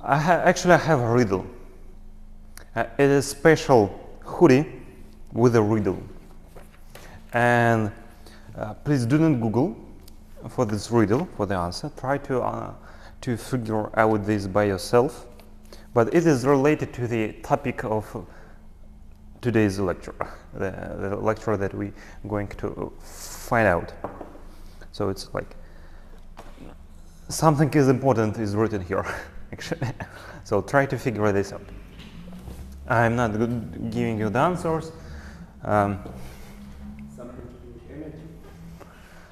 Actually, I have a riddle. It is a special hoodie with a riddle. And please do not Google for this riddle, for the answer. Try to figure out this by yourself. But it is related to the topic of today's lecture, the lecture that we're going to find out. So it's like something is important is written here, actually. So try to figure this out. I'm not giving you the answers.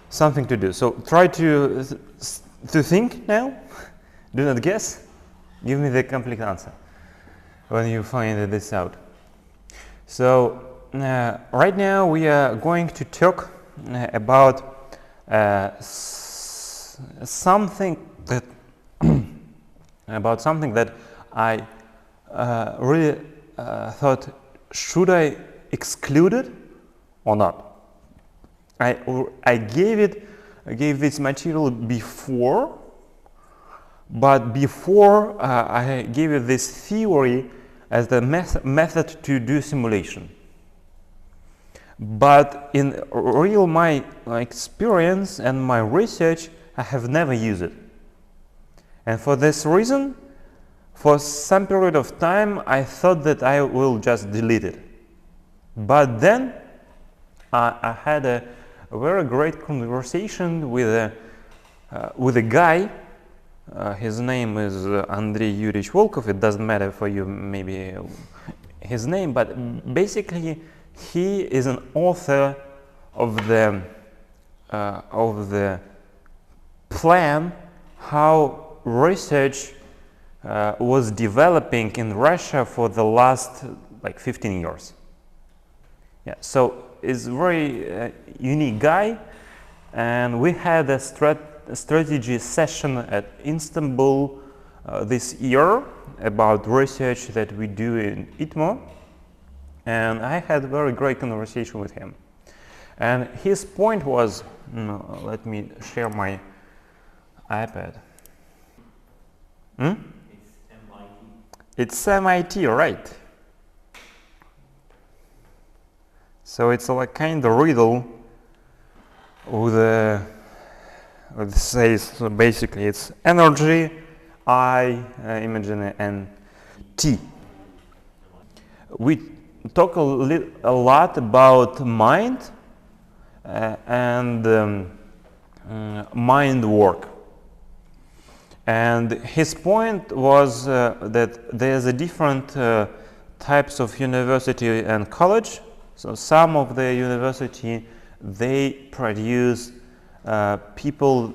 Something to do. So try to think now. Do not guess. Give me the complete answer when you find this out. So right now we are going to talk about something that I really thought, should I exclude it or not? I gave this material before, but before I gave it this theory as the method to do simulation. But in real my experience and my research, I have never used it. And for this reason, for some period of time, I thought that I will just delete it. But then I had a very great conversation with a guy. His name is Andrei Yurich Volkov. It doesn't matter for you maybe his name, but basically he is an author of the plan how research was developing in Russia for the last 15 years. Yeah, so he's a very unique guy, and we had a strategy session at Istanbul this year about research that we do in ITMO, and I had a very great conversation with him. And his point was, let me share my iPad. It's MIT. It's MIT, right? So it's like kind of riddle with a, it says, so basically it's energy, I imagine, and T. We talk a lot about mind and mind work. And his point was that there's a different types of university and college. So some of the university, they produce people,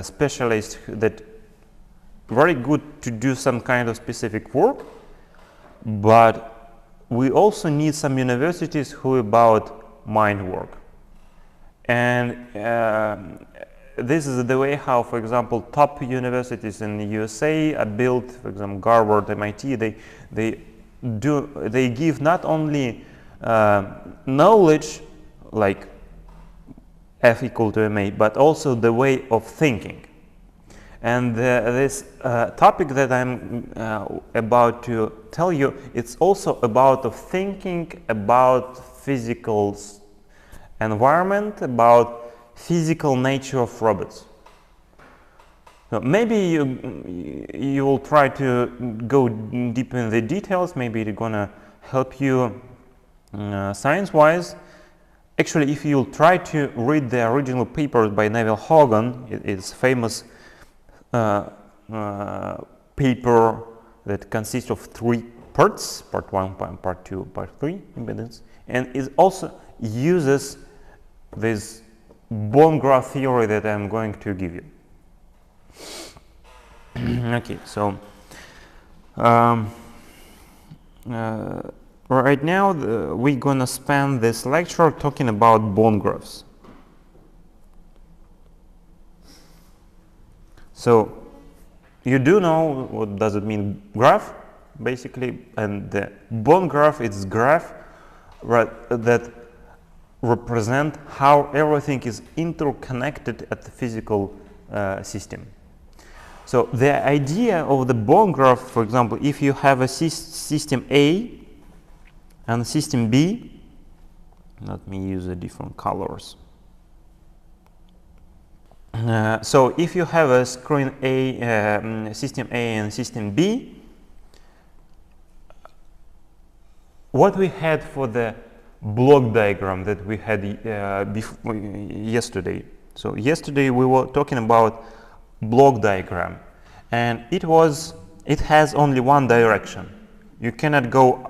specialists that very good to do some kind of specific work, but we also need some universities who about mind work. And this is the way how, for example, top universities in the USA are built. For example, Harvard, MIT, they give not only knowledge like F equal to MA, but also the way of thinking. And this topic that I'm about to tell you, it's also about of thinking about physical environment, about physical nature of robots. So maybe you will try to go deep in the details. Maybe it's gonna help you science-wise. Actually, if you try to read the original papers by Neville Hogan, it's famous paper that consists of 3 parts, part 1, part 2, part 3 impedance, and it also uses this bone graph theory that I'm going to give you. Okay, so right now we're gonna spend this lecture talking about bone graphs. So you do know what does it mean graph, basically, and the bone graph is graph that represent how everything is interconnected at the physical system. So the idea of the bond graph, for example, if you have a system A and system B, let me use the different colors. So if you have a screen A, system A and system B, what we had for the block diagram that we had yesterday. So yesterday we were talking about block diagram, and it has only one direction. You cannot go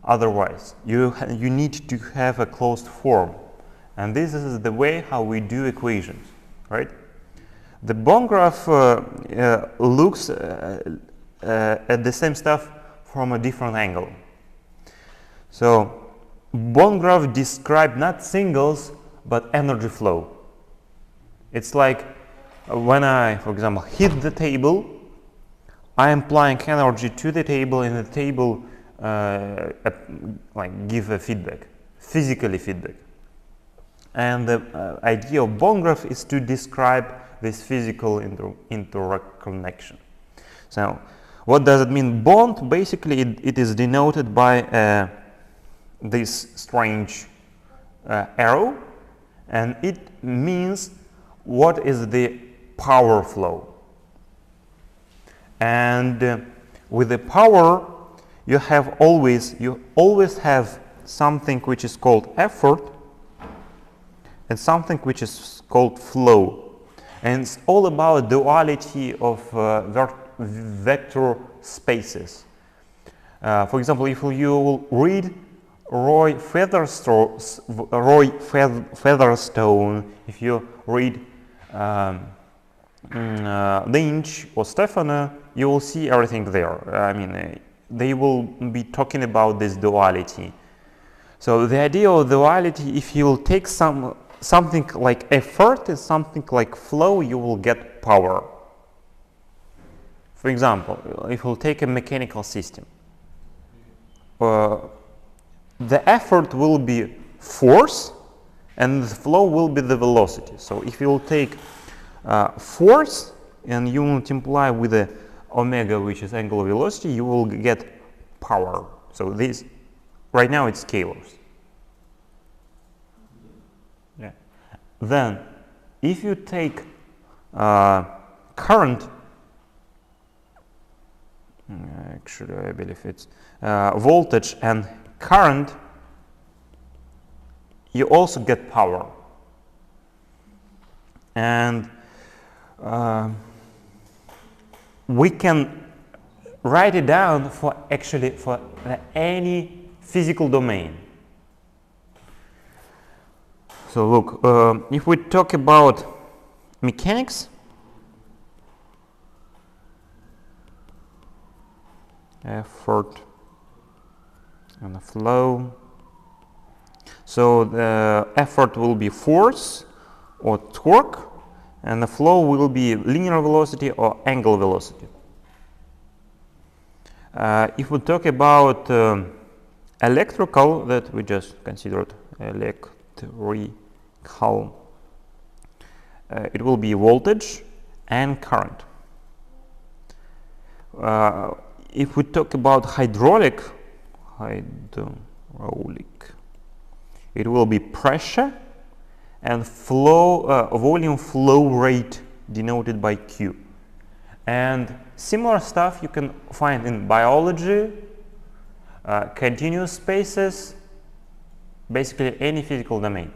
otherwise. You need to have a closed form, and this is the way how we do equations, right? The bond graph looks at the same stuff from a different angle. So bond graph describe not singles but energy flow. It's like when I, for example, hit the table, I am applying energy to the table, and the table like give a feedback, physically feedback. And the idea of bond graph is to describe this physical interconnection. So what does it mean? Bond, basically it is denoted by this strange arrow, and it means what is the power flow. And with the power, you always have something which is called effort and something which is called flow. And it's all about duality of vector spaces. For example, if you will read Roy Featherstone, if you read Lynch or Stefano, you will see everything there. I mean, they will be talking about this duality. So the idea of duality, if you will take something like effort and something like flow, you will get power. For example, if we'll take a mechanical system, the effort will be force and the flow will be the velocity. So if you will take force and you multiply with the omega, which is angular velocity, you will get power. So this, right now it's scalars. Yeah. Then if you take current, actually I believe it's voltage and current, you also get power. And we can write it down for any physical domain. So look, if we talk about mechanics, effort and the flow. So the effort will be force or torque, and the flow will be linear velocity or angular velocity. If we talk about electrical, that we just considered electrical, it will be voltage and current. If we talk about hydraulic, it will be pressure and flow, volume flow rate denoted by Q. And similar stuff you can find in biology, continuous spaces, basically any physical domain.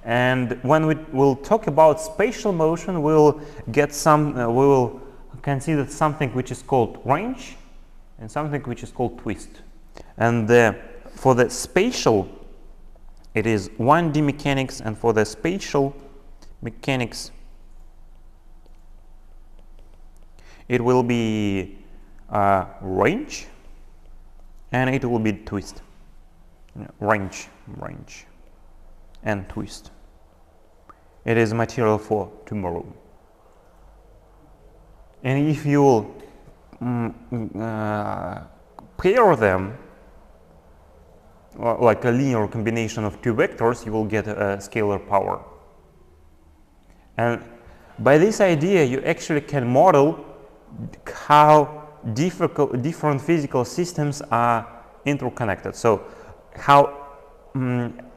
And when we will talk about spatial motion, we'll get we will consider something which is called range and something which is called twist. And for the spatial, it is 1D mechanics, and for the spatial mechanics, it will be range and it will be twist. Range and twist. It is material for tomorrow. And if you will pair them, like a linear combination of two vectors, you will get a scalar power. And By this idea, you actually can model how different physical systems are interconnected. So how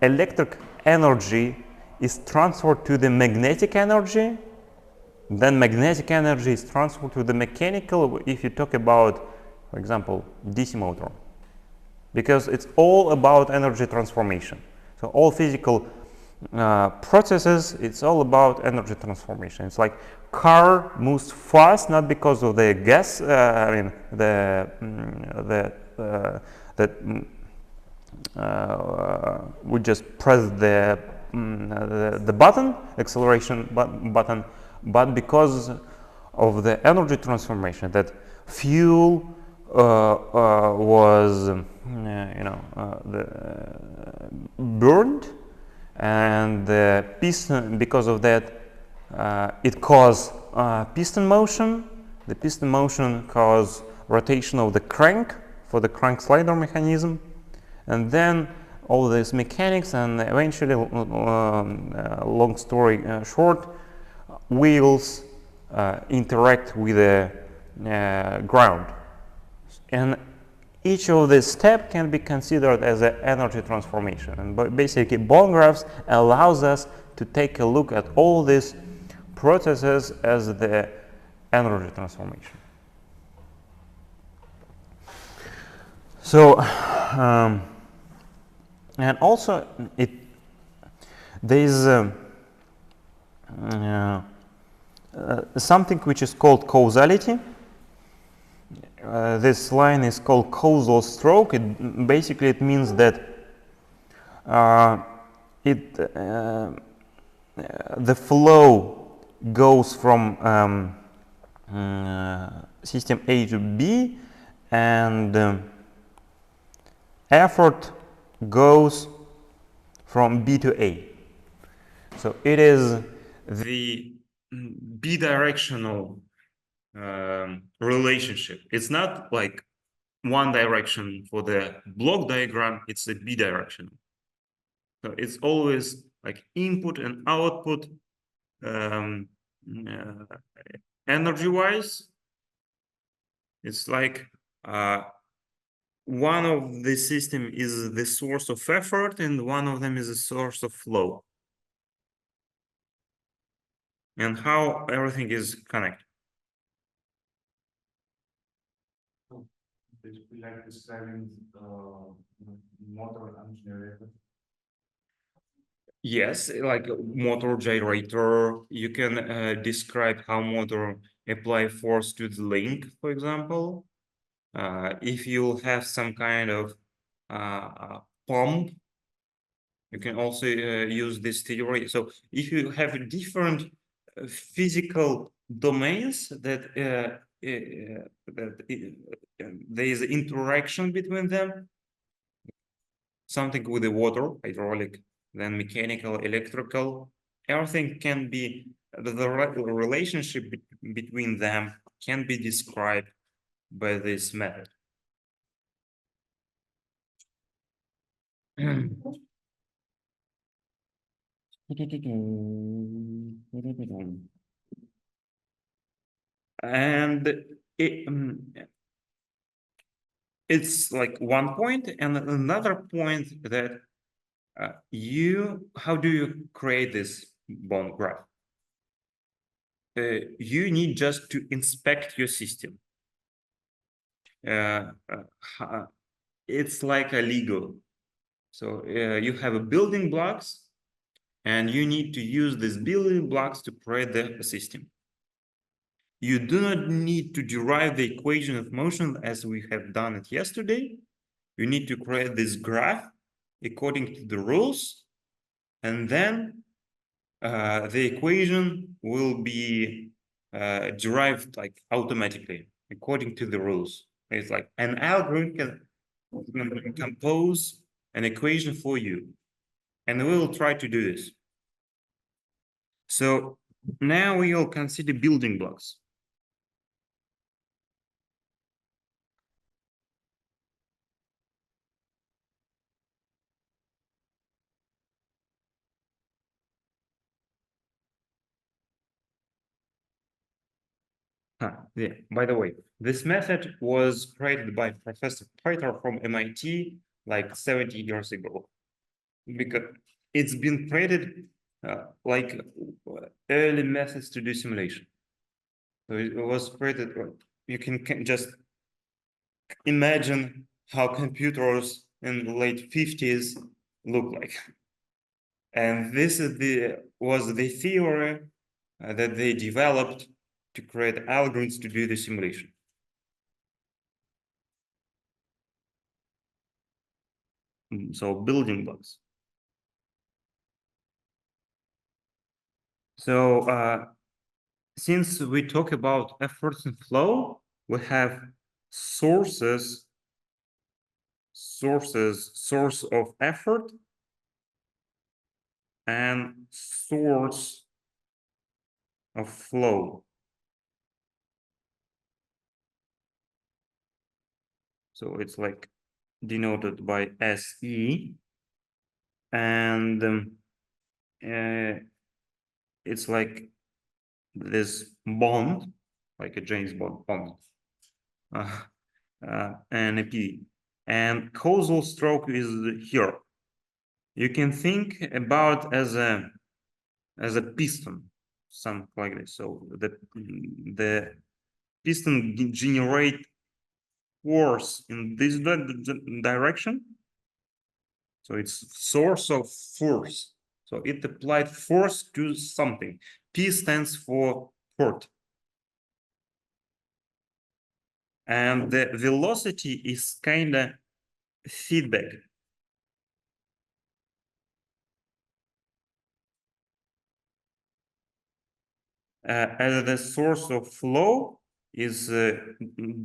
electric energy is transferred to the magnetic energy, then magnetic energy is transferred to the mechanical if you talk about, for example, DC motor. Because it's all about energy transformation. So all physical processes, it's all about energy transformation. It's like car moves fast not because of the gas, we just press the button, acceleration button, but because of the energy transformation, that fuel was burned, and the piston, because of that, it caused piston motion. The piston motion caused rotation of the crank for the crank slider mechanism, and then all this mechanics, and eventually, long story short, wheels interact with the ground, and each of these steps can be considered as an energy transformation. And basically, bond graphs allows us to take a look at all these processes as the energy transformation. So, and also there is something which is called causality. This line is called causal stroke. Basically it means that the flow goes from system A to B, and effort goes from B to A. So it is the bidirectional relationship. It's not like one direction for the block diagram, it's a bidirectional. So it's always like input and output energy-wise. It's like one of the system is the source of effort and one of them is a source of flow. And how everything is connected. Basically, like describing motor and generator. Yes, like motor gyrator, you can describe how motor apply force to the link, for example. If you have some kind of pump, you can also use this theory. So if you have different physical domains that there is interaction between them, something with the water, hydraulic, then mechanical, electrical, everything can be, the relationship between them can be described by this method. And it's like one point, and another point that how do you create this bond graph? You need just to inspect your system. It's like a Lego. So you have a building blocks, and you need to use these building blocks to create the system. You do not need to derive the equation of motion as we have done it yesterday. You need to create this graph according to the rules, and then the equation will be derived like automatically according to the rules. It's like an algorithm can compose an equation for you, and we will try to do this. So now we will consider building blocks. Yeah. By the way, this method was created by Professor Peter from MIT like 70 years ago, because it's been created like early methods to do simulation. So it was created. You can just imagine how computers in the late 50s look like, and this is was the theory that they developed to create algorithms to do the simulation. So building blocks. So since we talk about efforts and flow, we have source of effort and source of flow. So it's like denoted by SE, and it's like this bond, like a James Bond bond, and a P. And causal stroke is here. You can think about as a piston, something like this. So the piston generate force in this direction. So it's source of force. So it applied force to something. P stands for port. And the velocity is kind of feedback. As the source of flow is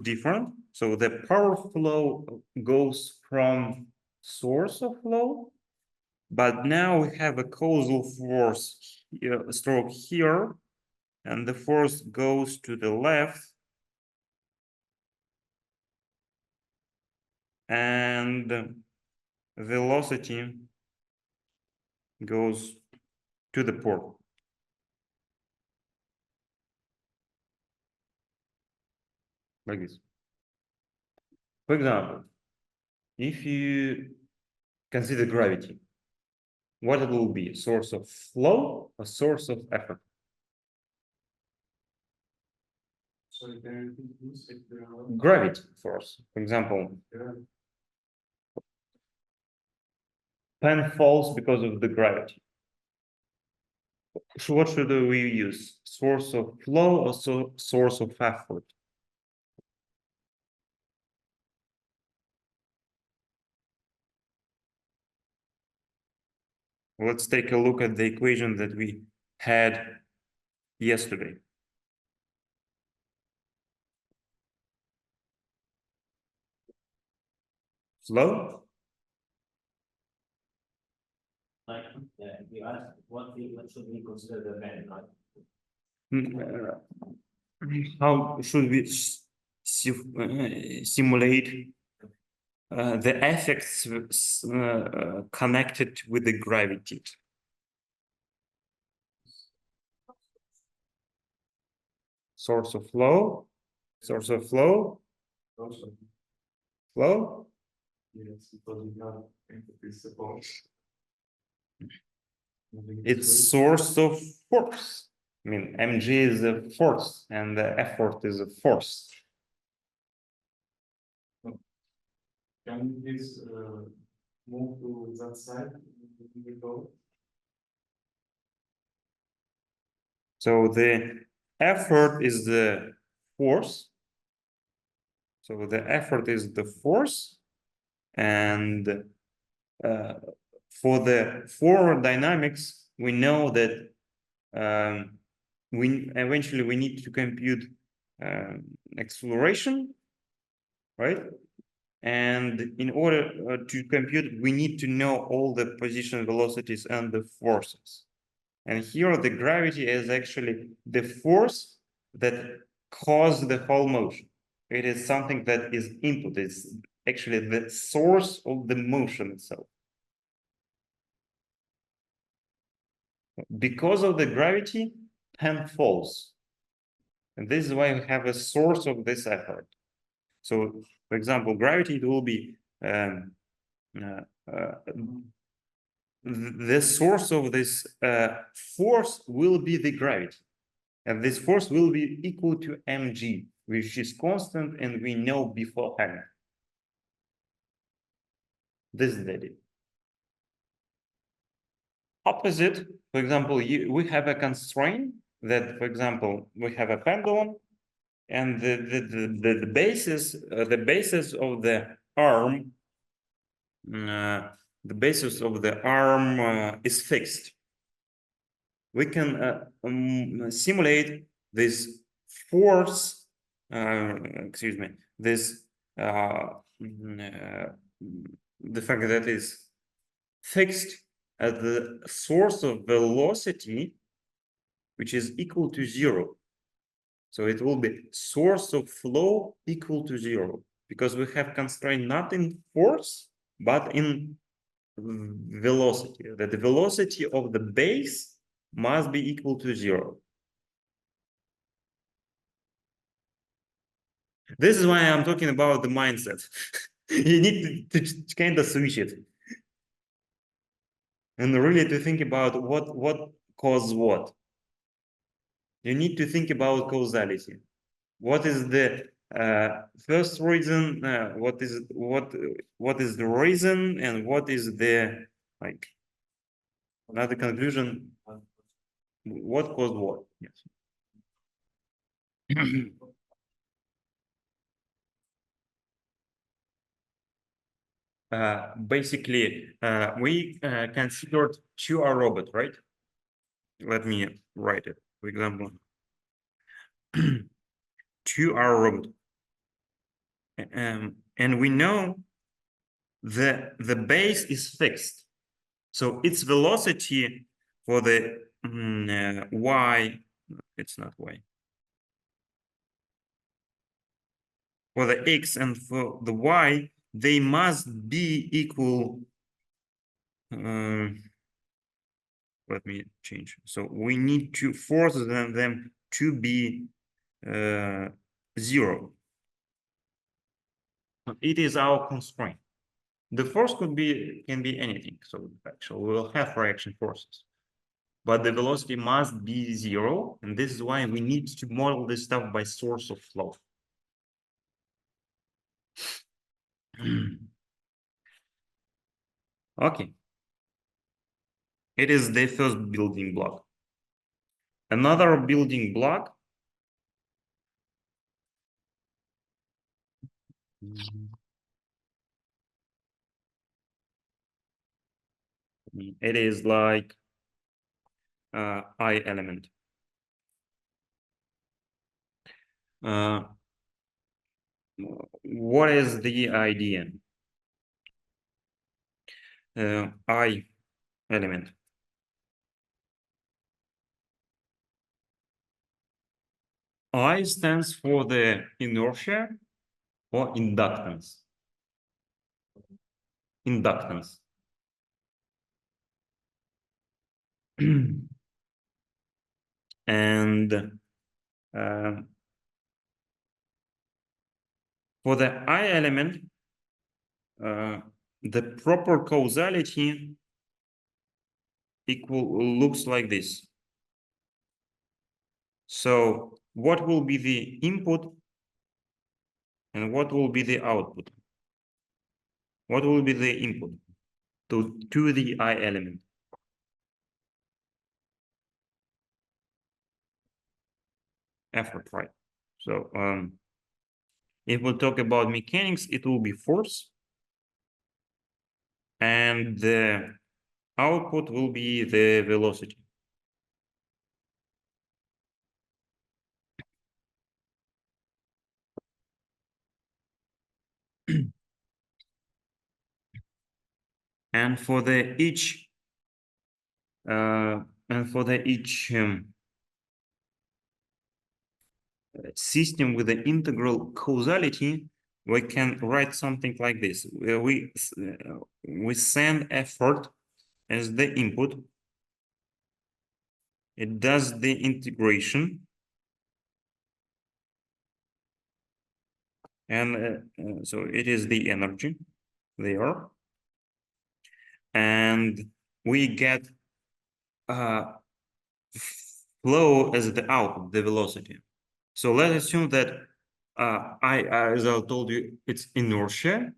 different. So the power flow goes from source of flow, but now we have a causal force stroke here, and the force goes to the left, and velocity goes to the port. Like this. For example, if you consider gravity, what it will be? A source of flow, a source of effort? So there is Gravity force. For example, pen falls because of the gravity. So what should we use? Source of flow or source of effort? Let's take a look at the equation that we had yesterday. Flow? Like you asked, what should we consider the event, right? How should we simulate the effects connected with the gravity? Source of flow, source of flow, also, flow. yes, because we have entity support. It's source of force. I mean, mg is a force, and the effort is a force. Can you please move to that side? So the effort is the force. So the effort is the force, and for the forward dynamics, we know that we eventually need to compute acceleration, right? And in order to compute, we need to know all the position velocities and the forces. And here the gravity is actually the force that caused the whole motion. It is something that is input. It's actually the source of the motion itself. Because of the gravity, pen falls. And this is why we have a source of this effort. So, for example, gravity, it will be the source of this force will be the gravity. And this force will be equal to mg, which is constant, and we know beforehand. This is the idea. Opposite, for example, we have a constraint that, for example, we have a pendulum, and the basis of the arm, is fixed. We can simulate this force, this the fact that is fixed at the source of velocity, which is equal to 0. So it will be source of flow equal to 0, because we have constraint not in force, but in velocity, that the velocity of the base must be equal to 0. This is why I'm talking about the mindset. You need to kind of switch it. And really to think about what causes what. You need to think about causality. What is the first reason? What is the reason, and what is the another conclusion? What caused what? Yes. Basically, we considered 2R robot, right? Let me write it. For example, 2R robot, and we know that the base is fixed, so its velocity for the y, it's not y, for the x and for the y, they must be equal. Let me change. So we need to force them to be 0. It is our constraint. The force can be anything. So actually, we will have reaction forces, but the velocity must be 0, and this is why we need to model this stuff by source of flow. Okay. It is the first building block. Another building block it is like I element. What is the idea? I element. I stands for the inertia or inductance. Inductance. And for the I element, the proper causality looks like this. So what will be the input and what will be the output? What will be the input to the I element? Effort, right? So if we talk about mechanics, it will be force, and the output will be the velocity. And for the each system with the integral causality, we can write something like this. We send effort as the input. It does the integration. And so it is the energy there. And we get flow as the output, the velocity. So let's assume that as I told you, it's inertia.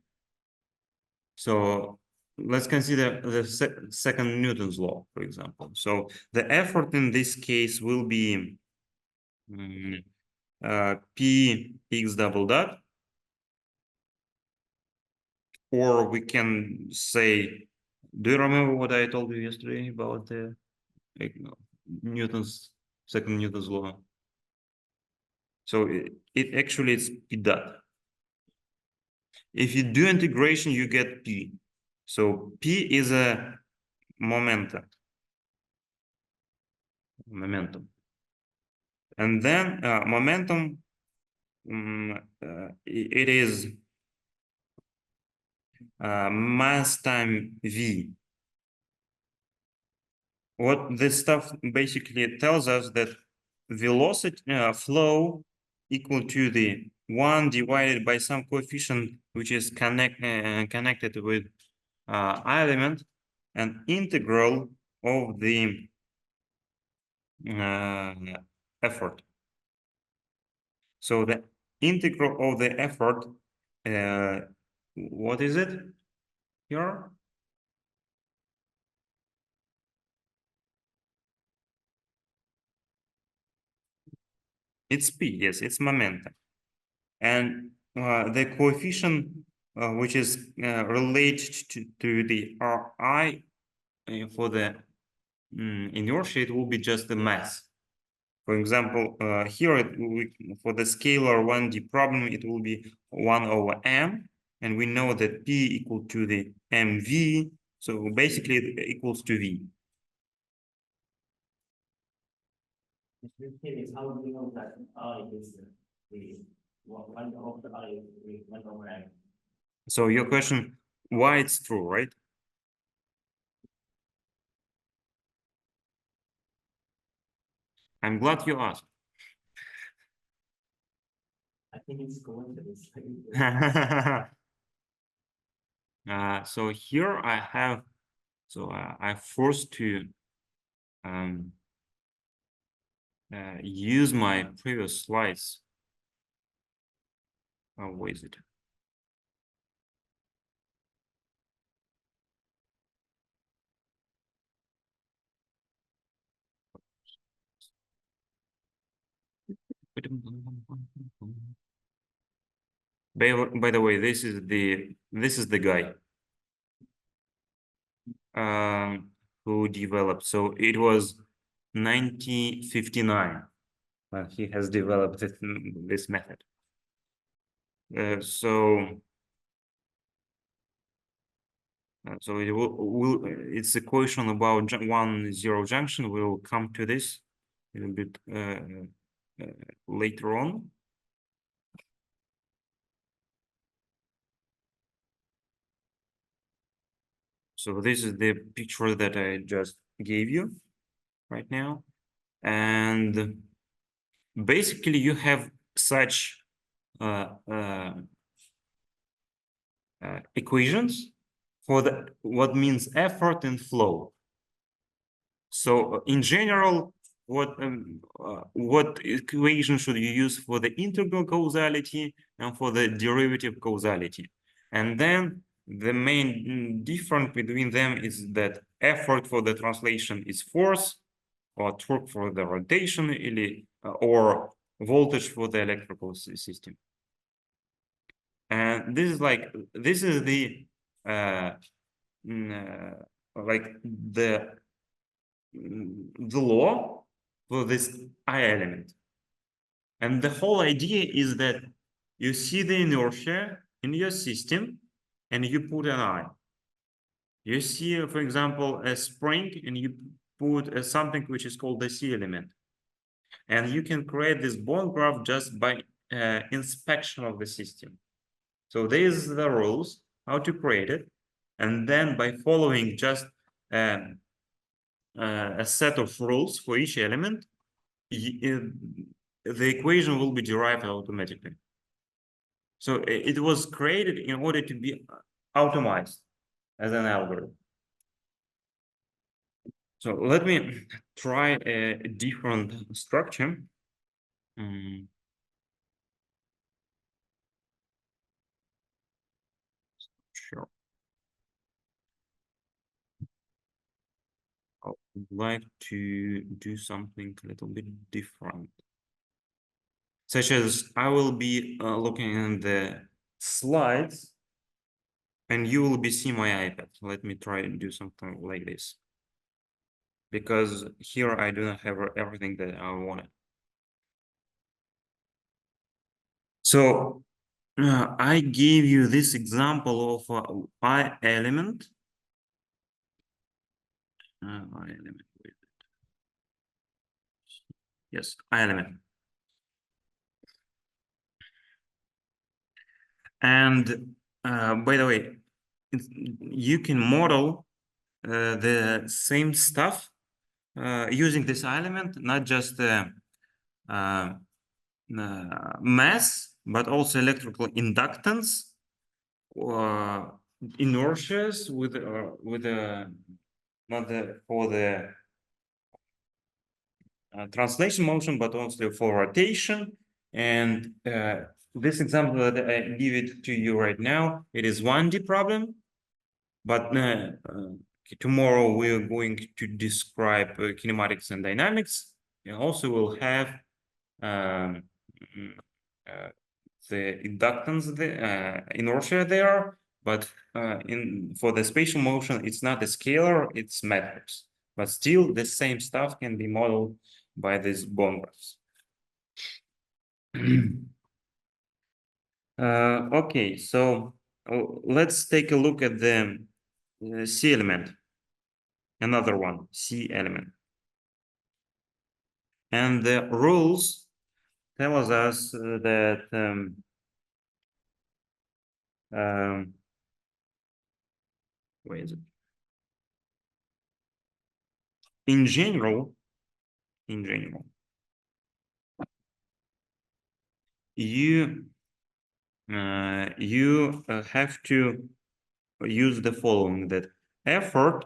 So let's consider the second Newton's law, for example. So the effort in this case will be P x double dot, or we can say, do you remember what I told you yesterday about the second Newton's law? So it actually is P dot. If you do integration, you get P. So P is a momentum. And then momentum, it is mass time V. What this stuff basically tells us that velocity flow equal to the 1 divided by some coefficient which is connected with element, and integral of the effort. So the integral of the effort, what is it here? It's P, yes, it's momentum. And the coefficient which is related to the Ri for the inertia, it will be just the mass. For example, here for the scalar 1D problem, it will be 1 over m, and we know that P equal to the mv, so basically it equals to V. How do we know that I is the one of the I is 1 over m? So your question, why it's true, right? I'm glad you asked. I think it's coincidence. So here I have, so I forced to use my previous slides. Oh, where is it? By the way, this is the guy who developed. So it was 1959 when he has developed this method. So it's a question about 1-0 junction. We'll come to this a little bit later on. So this is the picture that I just gave you right now. And basically you have such equations for what means effort and flow. So in general, what equation should you use for the integral causality and for the derivative causality? And then the main difference between them is that effort for the translation is force, or torque for the rotation, or voltage for the electrical system. And this is the like the law for this I element. And the whole idea is that you see the inertia in your system and you put an I. You see, for example, a spring and you put something which is called the C element. And you can create this bond graph just by inspection of the system. So these are the rules, how to create it. And then by following just a set of rules for each element, the equation will be derived automatically. So it was created in order to be optimized as an algorithm. So let me try a different structure. Sure. I would like to do something a little bit different. Such as I will be looking at the slides and you will be seeing my iPad. Let me try and do something like this. Because here I do not have everything that I wanted. So I gave you this example of I element. I element. Yes, I element. And by the way, you can model the same stuff using this element, not just mass, but also electrical inductance, inertias with not for the translation motion, but also for rotation. And this example that I give it to you right now, it is 1D problem, but tomorrow we're going to describe kinematics and dynamics, and also we'll have um, the inductance, the inertia there, but for the spatial motion, it's not a scalar, it's matrix. But still, the same stuff can be modeled by these bone graphs. Okay, so let's take a look at the C element. Another one, C element. And the rules tells us that where is it? In general, you have to use the following, that effort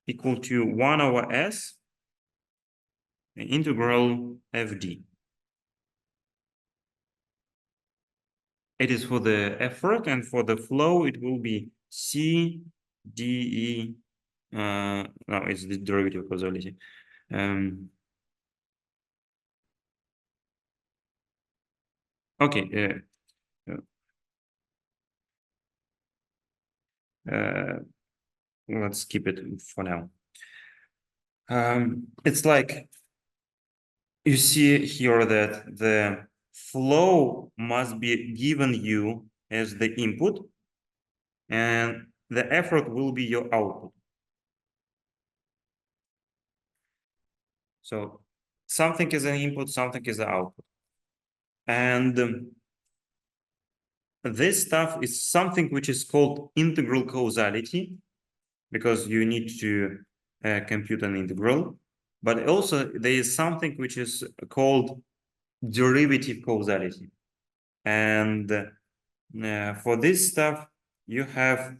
equal to 1 over S integral FD. It is for the effort, and for the flow, it will be C dE. No, it's the derivative causality. Okay. Let's keep it for now. It's like you see here that the flow must be given you as the input, and the effort will be your output. So something is an input, something is the output. And this stuff is something which is called integral causality, because you need to compute an integral. But also there is something which is called derivative causality. And for this stuff, you have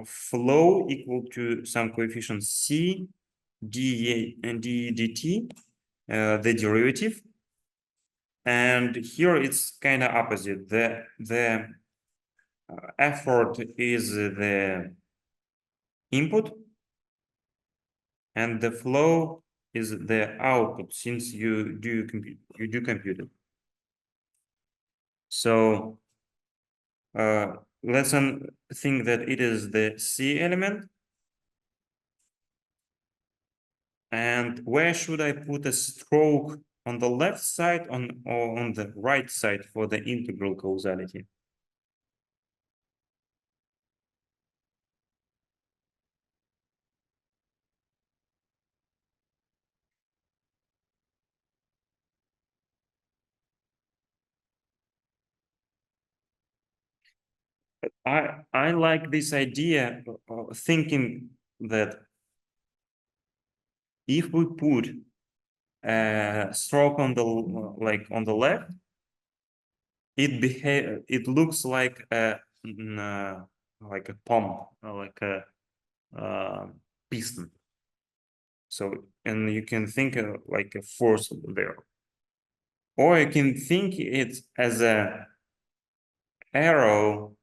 flow equal to some coefficient C d and dt, the derivative. And here it's kind of opposite. The effort is the input, and the flow is the output, since you do compute it. So let's think that it is the C element. And where should I put a stroke, on the left side or on the right side for the integral causality? I like this idea of thinking that if we put stroke on the on the left, it looks like a pump, like a piston. So, and you can think like a force there, or you can think it as a arrow,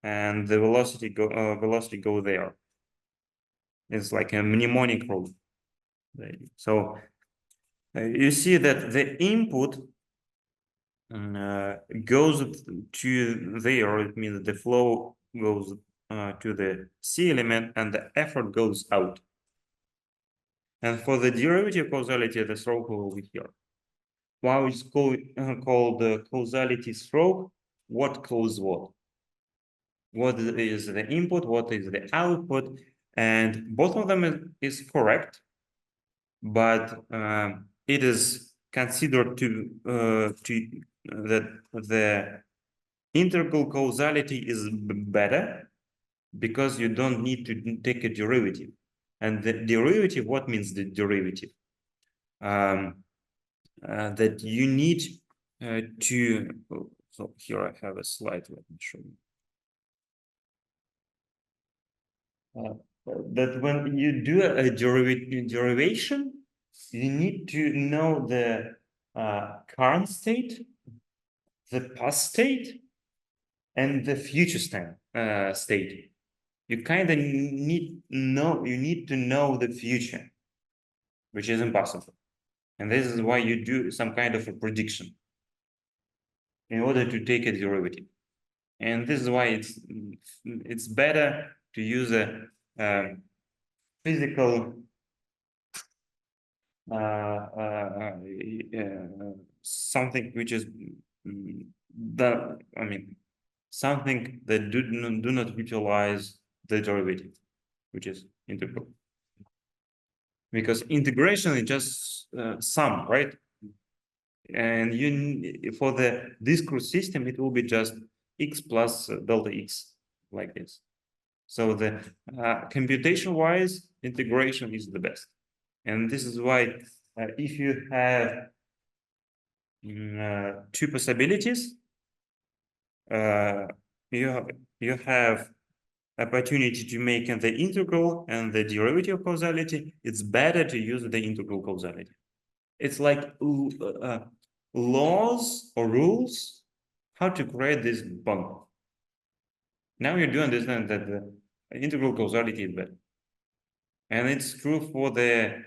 and the velocity go there. It's like a mnemonic rule. So you see that the input goes to there. It means the flow goes to the C element, and the effort goes out. And for the derivative causality, the stroke will be here. Why it's called the causality stroke? What causes what? What is the input? What is the output? And both of them is correct, but it is considered that the integral causality is better because you don't need to take a derivative. And the derivative, what means the derivative? That you need to, so here I have a slide, let me show you. That when you do a derivation, you need to know the current state, the past state, and the future state. You kind of need to know the future, which is impossible. And this is why you do some kind of a prediction in order to take a derivative. And this is why it's better to use a physical something which is something that do not utilize the derivative, which is integral. Because integration is just sum, right? And for the discrete system, it will be just x plus delta x, like this. So the computation-wise, integration is the best. And this is why if you have two possibilities, you have opportunity to make the integral and the derivative causality. It's better to use the integral causality. It's like laws or rules how to create this bond. Now you do understand that the integral causality is better, and it's true for the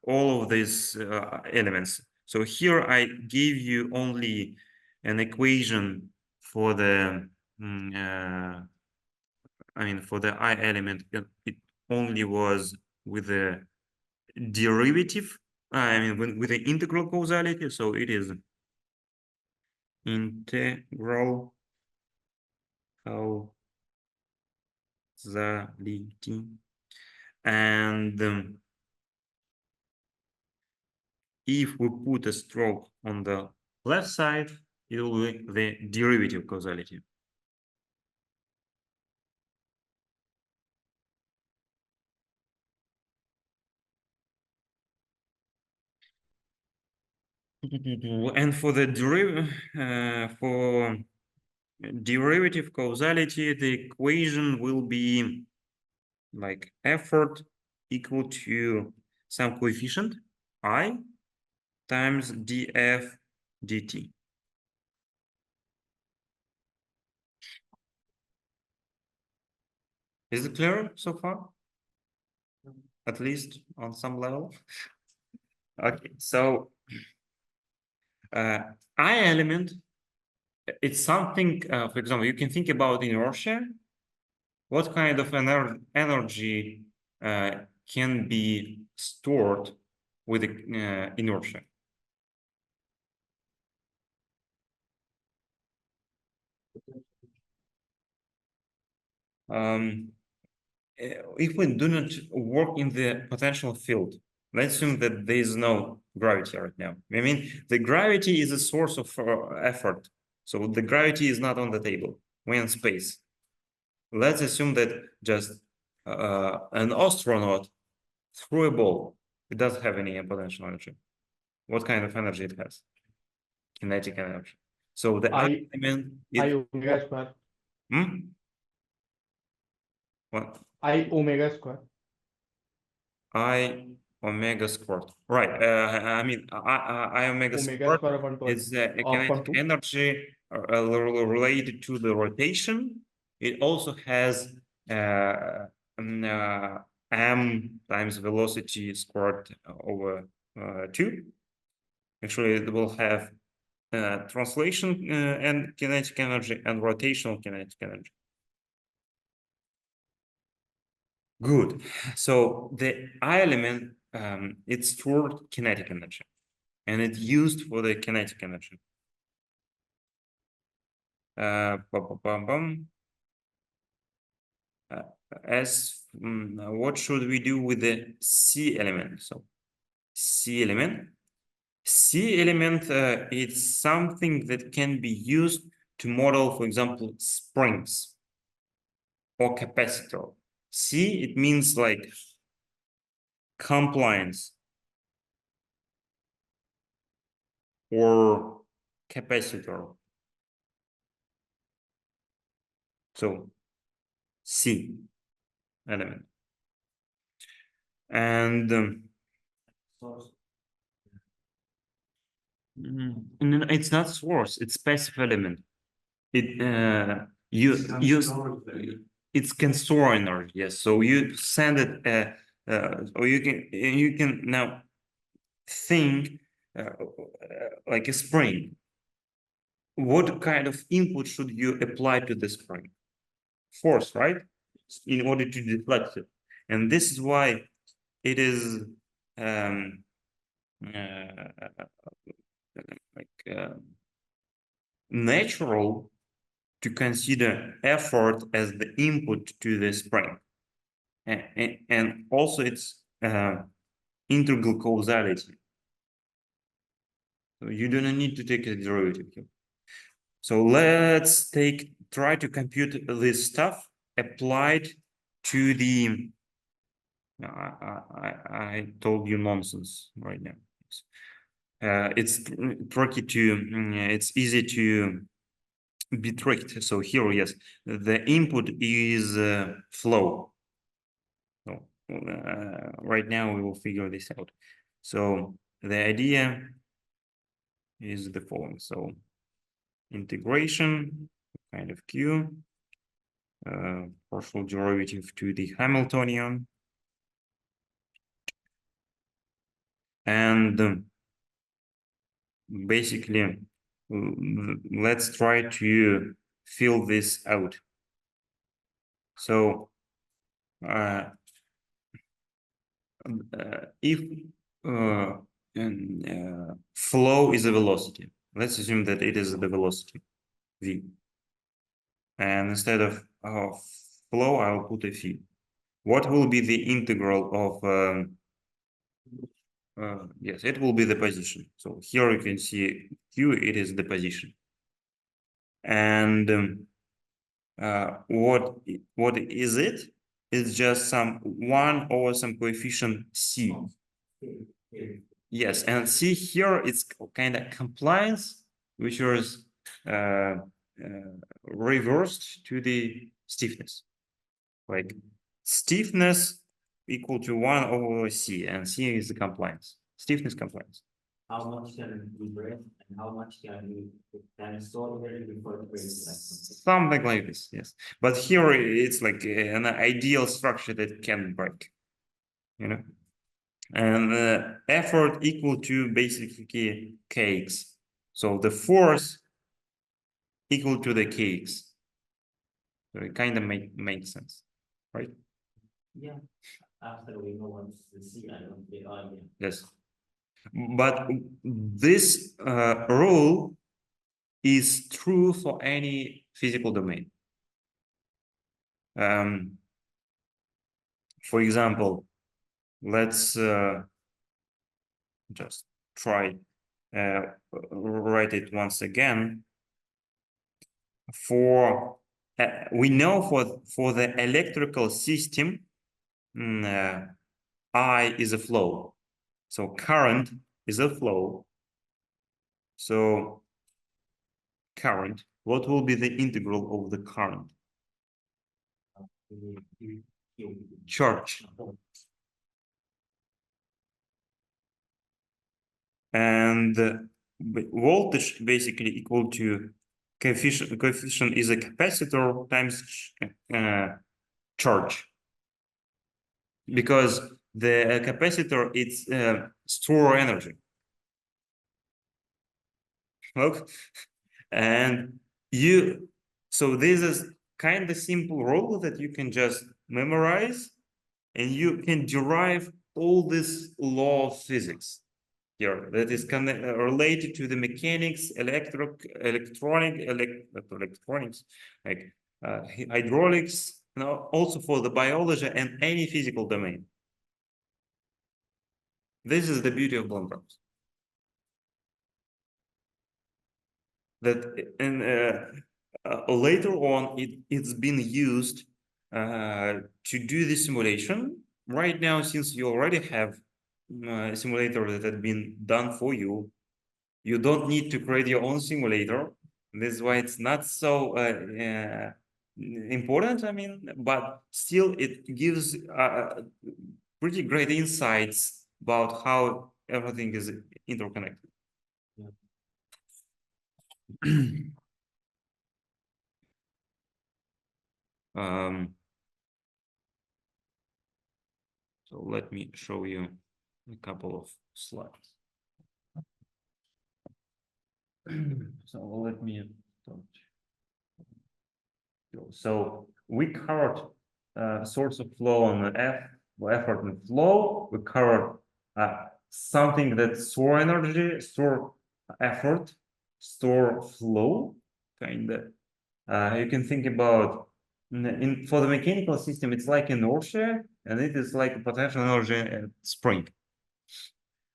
all of these elements. So here I give you only an equation for the for the I element. It only was with the derivative, with the integral causality. So it is integral causality, and if we put a stroke on the left side, it will be the derivative causality. And for the derivative causality, the equation will be like effort equal to some coefficient I times df dt. Is it clear so far? At least on some level. Okay, so I element, it's something, for example, you can think about inertia. What kind of energy can be stored with inertia? If we do not work in the potential field, let's assume that there is no gravity right now. I mean, the gravity is a source of effort. So the gravity is not on the table. We're in space. Let's assume that just an astronaut threw a ball It doesn't have any potential energy. What kind of energy it has? Kinetic energy. So the I element I omega square. What? I omega square. I omega squared. Right. I mean, I omega Omega squared square upon 12 is a upon kinetic 2. energy related to the rotation. It also has m times velocity squared over 2. Actually, it will have translation and kinetic energy and rotational kinetic energy. Good. So the I element, it's stored kinetic energy, and it's used for the kinetic energy. What should we do with the C element? So C element. C element, it's something that can be used to model, for example, springs or capacitor. C, it means like compliance or capacitor. So C element. And Source. no, it's not source, it's passive element. It it's can store energy, yes. So you send it or you can now think like a spring. What kind of input should you apply to the spring? Force, right? In order to deflect it. And this is why it is natural to consider effort as the input to the spring. And also it's integral causality. So you don't need to take a derivative here. So let's try to compute this stuff applied to the I told you nonsense right now. It's tricky to it's easy to be tricked. So here, yes, the input is flow. So right now we will figure this out. So the idea is the following. So integration kind of Q, partial derivative to the Hamiltonian, and basically let's try to fill this out. So if flow is a velocity, let's assume that it is the velocity v, and instead of flow I'll put a phi. What will be the integral of yes, it will be the position. So here you can see q, it is the position. And what is it? It's just some 1 over some coefficient c. Yes, and see here it's kind of compliance, which was reversed to the stiffness. Like stiffness equal to 1 over c, and c is the compliance. Stiffness compliance. How much can we break and how much can we store it before it breaks? Something like this, yes. But here it's like an ideal structure that can break, you know. And effort equal to basically kx. So the force equal to the kx. So it kind of makes sense, right? Yeah. After we know what's the C and the I. Yes. But this rule is true for any physical domain. For example, let's just try write it once again. For we know for the electrical system, I is a flow. So current is a flow. So current, what will be the integral of the current? Charge. And voltage basically equal to coefficient is a capacitor times charge, because the capacitor it's store energy. Okay. And so this is kind of simple rule that you can just memorize, and you can derive all this law of physics here that is related to the mechanics, electronics, like hydraulics, also for the biology and any physical domain. This is the beauty of Blomberg's. That later on it's been used to do the simulation. Right now, since you already have a simulator that had been done for you, you don't need to create your own simulator. This is why it's not so important, I mean, but still it gives pretty great insights about how everything is interconnected. So let me show you a couple of slides. So let me so we covered source of flow on effort and flow. We covered something that store energy, store effort, store flow, kind of. You can think about for the mechanical system, it's like inertia, and it is like a potential energy and spring.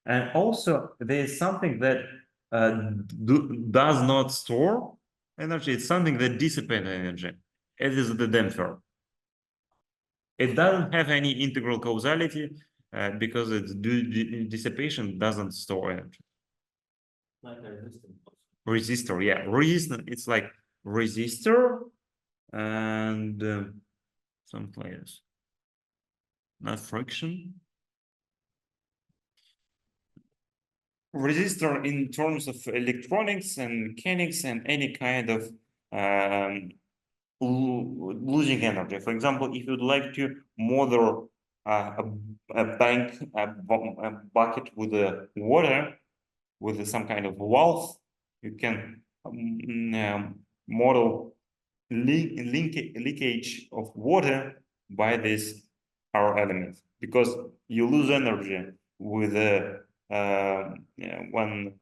And also, there is something that does not store energy. It's something that dissipates energy. It is the damper. It doesn't have any integral causality because its dissipation doesn't store energy. Like a resistor. Resistor, yeah, resistor. It's like resistor and some players, not friction. Resistor in terms of electronics and mechanics and any kind of losing energy. For example, if you'd like to model a bucket with water with some kind of valve, you can model leakage of water by this power element, because you lose energy with when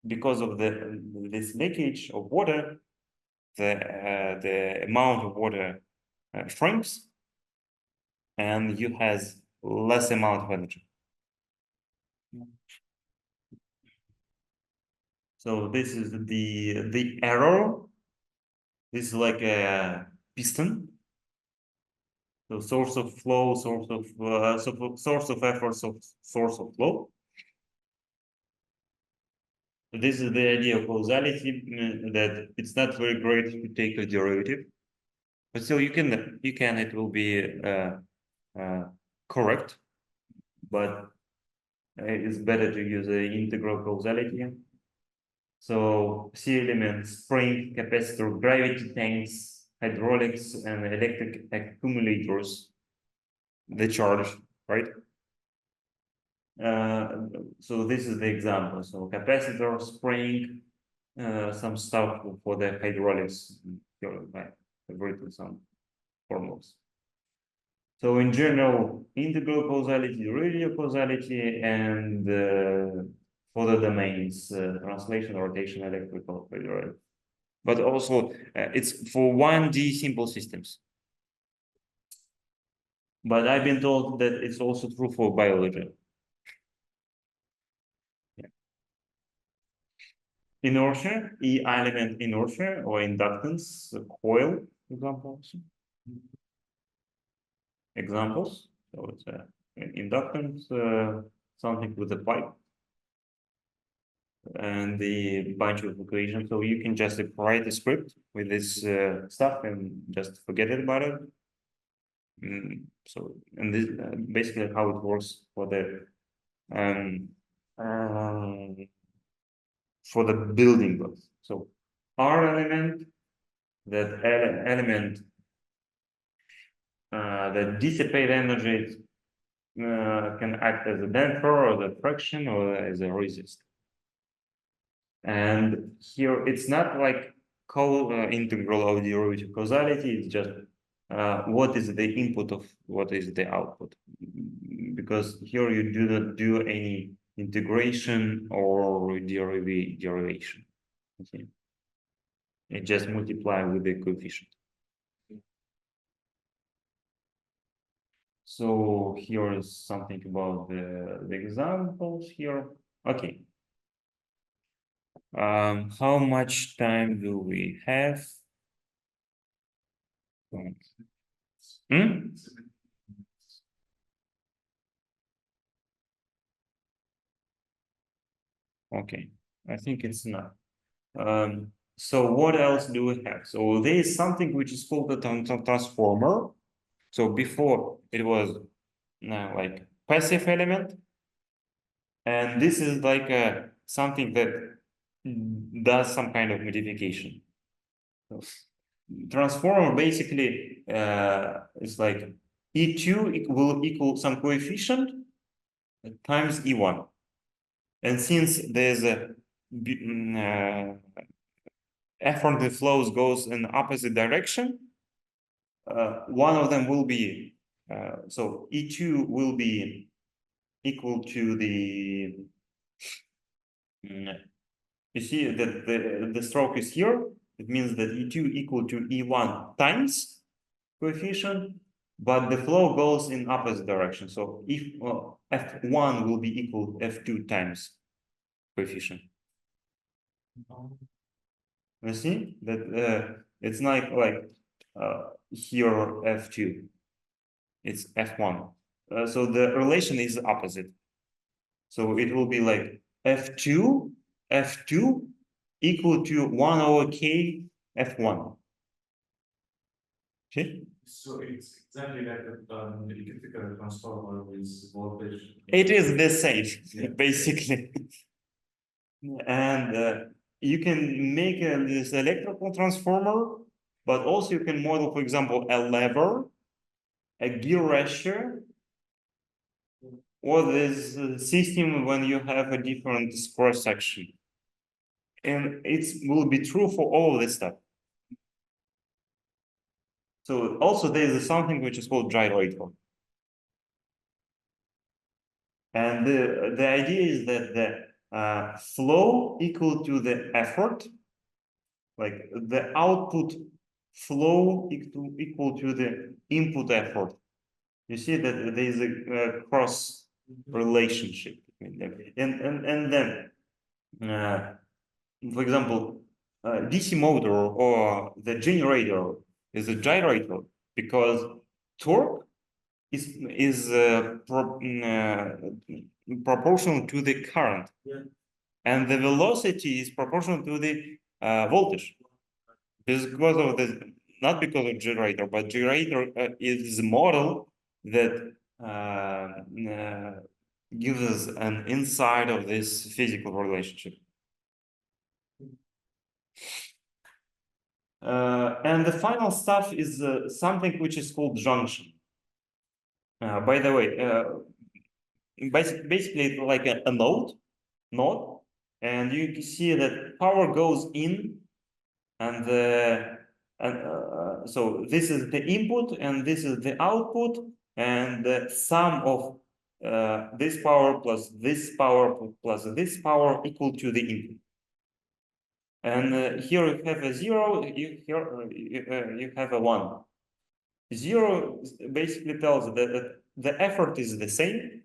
because of this leakage of water, the amount of water shrinks, and you has less amount of energy. So this is the arrow. This is like a piston. So source of flow, source of effort, source of flow. This is the idea of causality, that it's not very great to take a derivative, but still you can it will be correct, but it's better to use the integral causality. So C elements, spring, capacitor, gravity tanks, hydraulics, and electric accumulators, the charge, right? So this is the example. So capacitor, spring, some stuff for the hydraulics. I've written some formulas. So in general, integral causality, radial causality, and for the domains, translation, rotation, electrical, hydraulic. But also it's for 1D simple systems. But I've been told that it's also true for biology. Inertia, E element inertia or inductance, coil examples. Examples. So it's inductance, something with a pipe, and the bunch of equations. So you can just write a script with this stuff and just forget it about it. So, and this basically how it works for the building blocks. So R element, that element that dissipate energy can act as a damper or the friction or as a resist. And here it's not like integral of derivative causality, it's just what is the input of what is the output. Because here you do not do any integration or derivation. Okay. It just multiply with the coefficient. So here is something about the examples here. Okay. How much time do we have? Okay, I think it's enough. So what else do we have? So there is something which is called the transformer. So before it was like passive element, and this is like something that does some kind of modification. So transformer basically is like E2 will equal some coefficient times E1. And since there's a effort that flows goes in opposite direction, one of them will be, so E2 will be equal to the, you see that the stroke is here. It means that E2 equal to E1 times coefficient, but the flow goes in opposite direction. So if F1 will be equal to F2 times coefficient. You see that it's not like here F2, it's F1. So the relation is opposite. So it will be like F2 equal to 1 over K F1. Okay? So it's exactly like the electrical transformer with voltage. It is the same, Yeah. basically. And you can make this electrical transformer, but also you can model, for example, a lever, a gear ratio, or this system when you have a different cross section. And it will be true for all of this stuff. So also there is something which is called gyrator. And the idea is that the flow equal to the effort, like the output flow equal to the input effort. You see that there is a cross relationship between them. And then, for example, DC motor or the generator is a gyrator because torque is proportional to the current, and the velocity is proportional to the voltage. Because of the, not because of generator, but generator is the model that gives us an insight of this physical relationship. And the final stuff is something which is called junction. By the way, basically it's like a node, and you can see that power goes in, and so this is the input and this is the output, and the sum of this power plus this power plus this power equal to the input. And here you have a 0, you have a 1. 0 basically tells that the effort is the same,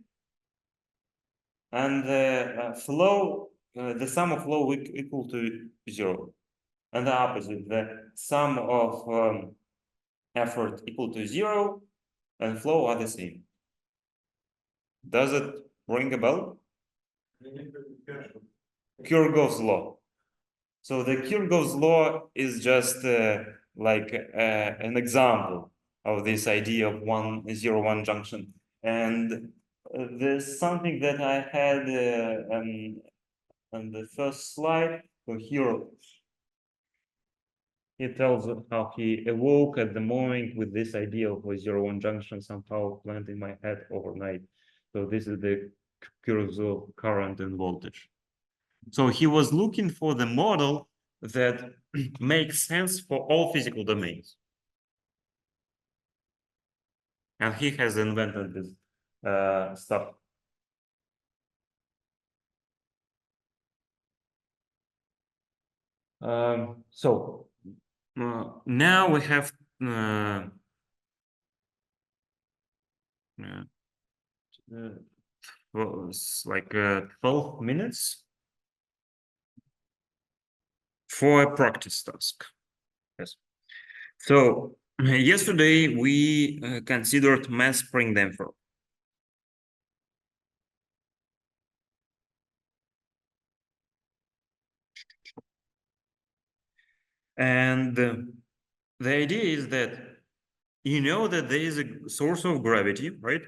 and the flow, the sum of flow equal to 0. And the opposite, the sum of effort equal to 0 and flow are the same. Does it ring a bell? Kirchhoff's law. So the Kirchhoff's law is just like an example of this idea of 1-0-1 junction. And there's something that I had on the first slide. So here he tells how he awoke at the moment with this idea of a 0-1 junction somehow planted in my head overnight. So this is the Kirchhoff current and voltage. So he was looking for the model that makes sense for all physical domains. And he has invented this stuff. So now we have well, it's like 12 minutes for a practice task. Yes. So yesterday we considered mass spring damper. And the idea is that you know that there is a source of gravity, right?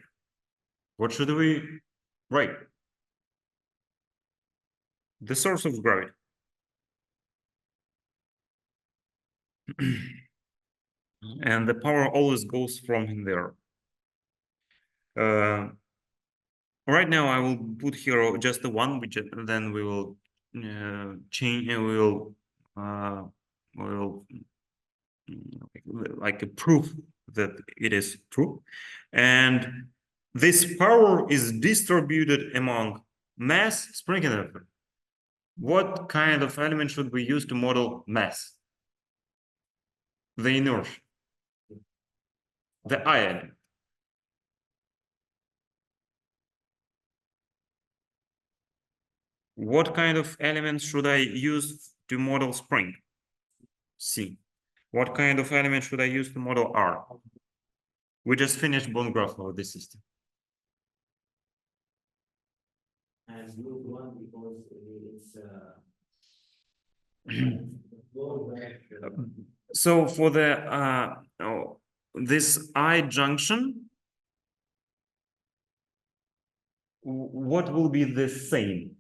What should we write? The source of gravity. And the power always goes from there. Right now I will put here just the one widget, and then we will change and we will like a proof that it is true. And this power is distributed among mass, spring, and effort. What kind of element should we use to model mass? The inertia, the I element. What kind of elements should I use to model spring? C. What kind of element should I use to model R? We just finished bone graph of this system. And use one because it's So for the this I junction, what will be the same?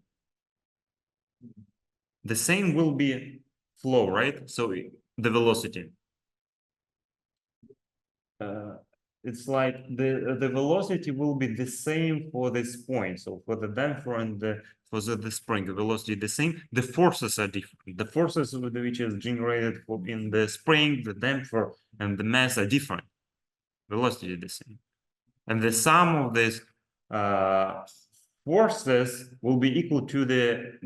The same will be flow, right? So the velocity. It's like the velocity will be the same for this point. So for the damper and for the spring, the velocity the same. The forces are different. The forces which is generated in the spring, the damper, and the mass are different. Velocity is the same, and the sum of these forces will be equal to the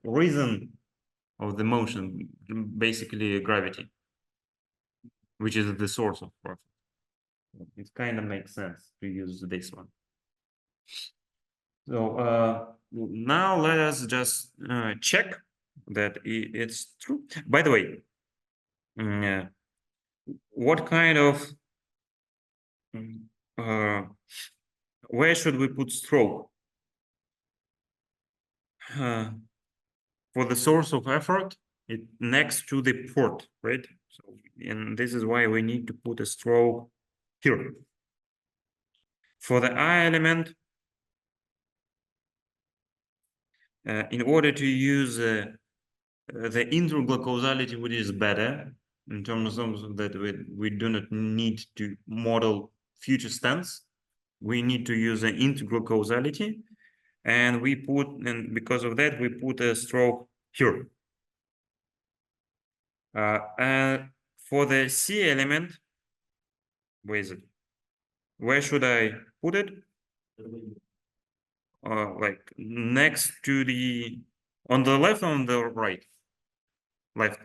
reason of the motion, basically gravity, which is the source of force. It kind of makes sense to use this one. So now let us just check that it's true. By the way, what kind of where should we put stroke for the source of effort? It next to the port, right? So, and this is why we need to put a stroke here. For the I element, in order to use the integral causality, which is better in terms of that we do not need to model future stance. We need to use an integral causality, and we put, and because of that, we put a stroke here. For the C element, where is it? Where should I put it? Like next to the, on the left or on the right? Left.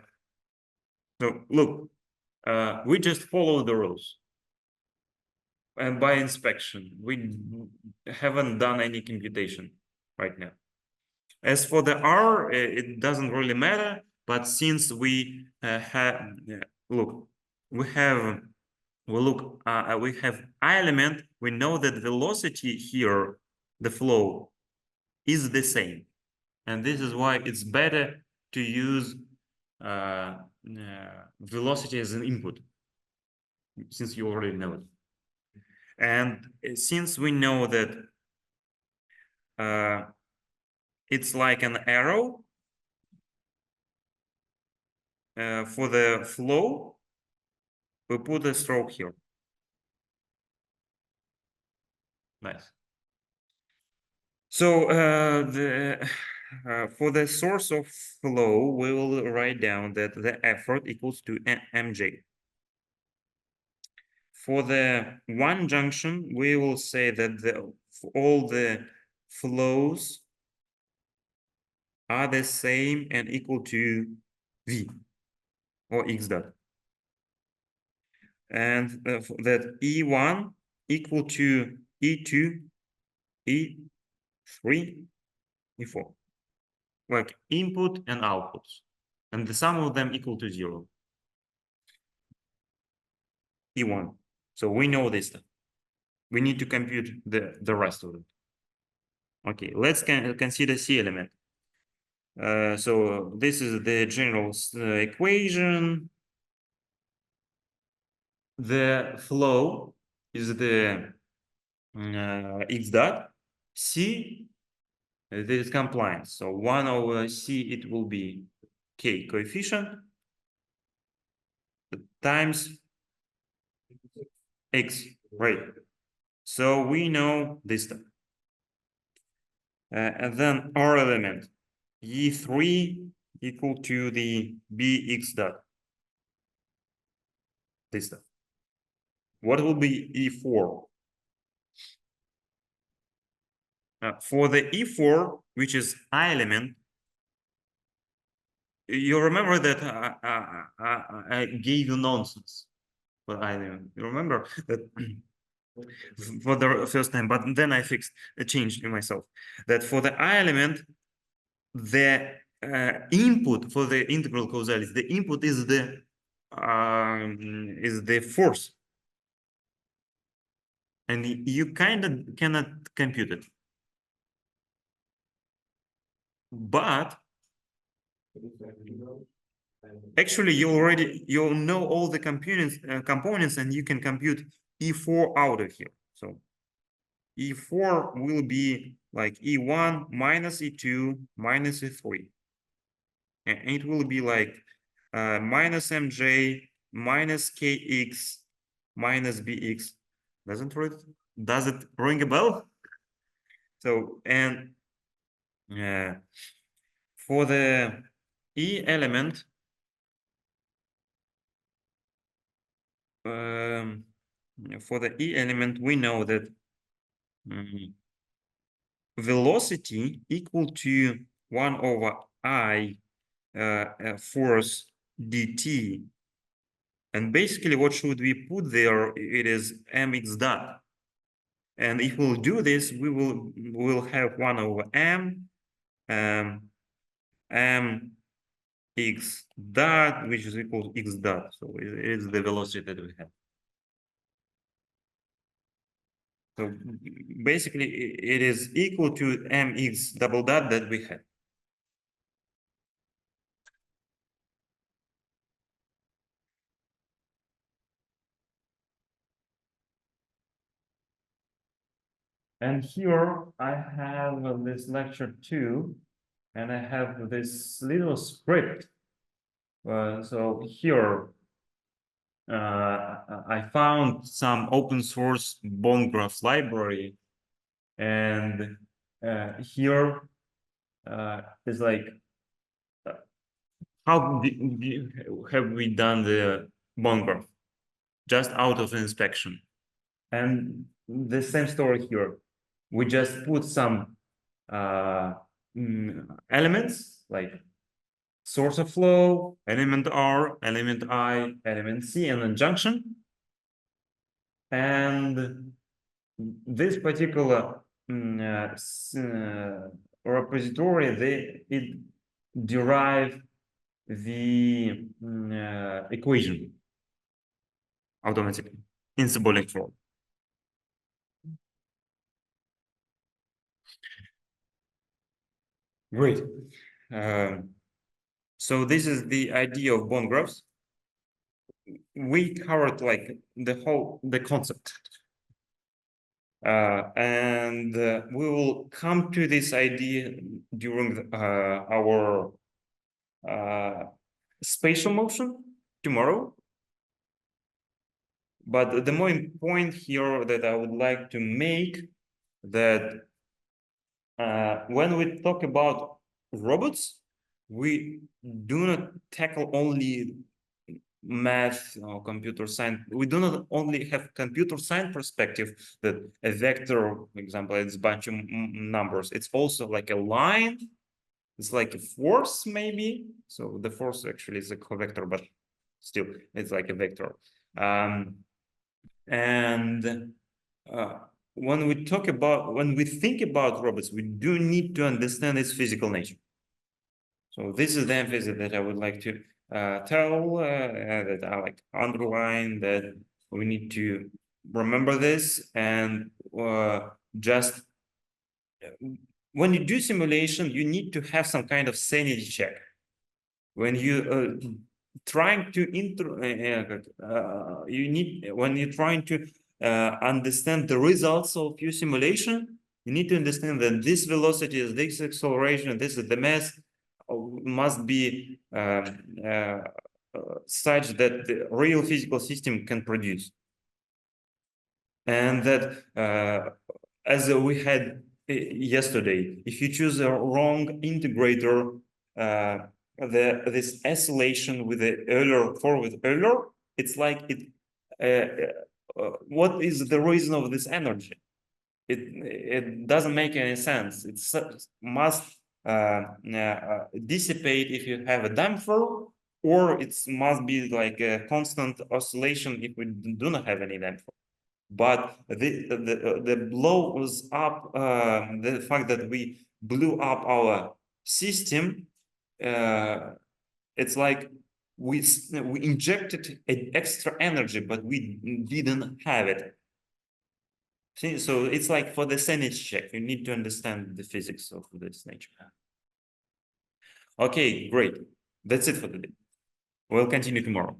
So look, we just follow the rules. And by inspection, we haven't done any computation right now. As for the R, it doesn't really matter, but since we have, look, we have we look, we have I element, we know that velocity here, the flow, is the same. And this is why it's better to use velocity as an input, since you already know it. And since we know that it's like an arrow for the flow, we put a stroke here. Nice. So for the source of flow, we will write down that the effort equals to mj. For the one junction, we will say that all the flows are the same and equal to v or x dot. And that E1 equal to E2, E3, E4, like input and outputs. And the sum of them equal to 0. E1. So we know this stuff. We need to compute the rest of it. Okay, let's consider C element. So this is the general equation. The flow is the x dot. C, there is compliance. So 1 over C, it will be K coefficient times X, right? So we know this stuff. And then R element, E3 equal to the BX dot. This stuff. What will be E4? For the E4, which is I element, you remember that I gave you nonsense for I element. You remember that for the first time, but then I changed myself. That for the I element, the input for the integral causality, the input is the force, and you kind of cannot compute it. But actually, you know all the components, and you can compute E4 out of here. So E4 will be like E1 minus E2 minus E3, and it will be like minus MJ minus KX minus BX. Does it ring a bell? So, and for the E element, we know that velocity equal to 1 over I force dt. And basically, what should we put there? It is mx dot. And if we'll do this, we'll have 1 over m x dot, which is equal to x dot. So it is the velocity that we have. So basically, it is equal to mx double dot that we have. And here I have this lecture 2, and I have this little script. So here I found some open source bone graphs library, and here is like how have we done the bone graph just out of inspection. And the same story here. We just put some elements like source of flow, element R, element I, element C, and then junction. And this particular repository, it derive the equation automatically. in symbolic form. Great. So this is the idea of bond graphs. We covered like the concept. And we will come to this idea during our spatial motion tomorrow. But the main point here that I would like to make that when we talk about robots, we do not tackle only math or computer science. We do not only have computer science perspective that a vector, for example, it's a bunch of numbers. It's also like a line. It's like a force maybe. So the force actually is a covector, but still it's like a vector. When we think about robots, we do need to understand its physical nature. So this is the emphasis that I would like to tell, that I like underline, that we need to remember this, and just when you do simulation, you need to have some kind of sanity check. When you trying to when you're trying to understand the results of your simulation, you need to understand that this velocity is this acceleration, this is the mass, must be such that the real physical system can produce. And that as we had yesterday, if you choose a wrong integrator, this oscillation with the Euler, it's like what is the reason of this energy? It doesn't make any sense. It must dissipate if you have a damper, or it must be like a constant oscillation if we do not have any damper. But the blows up, the fact that we blew up our system, it's like we injected extra energy, but we didn't have it. See, so it's like for the sanity check, you need to understand the physics of this nature. Okay, great. That's it for today. We'll continue tomorrow.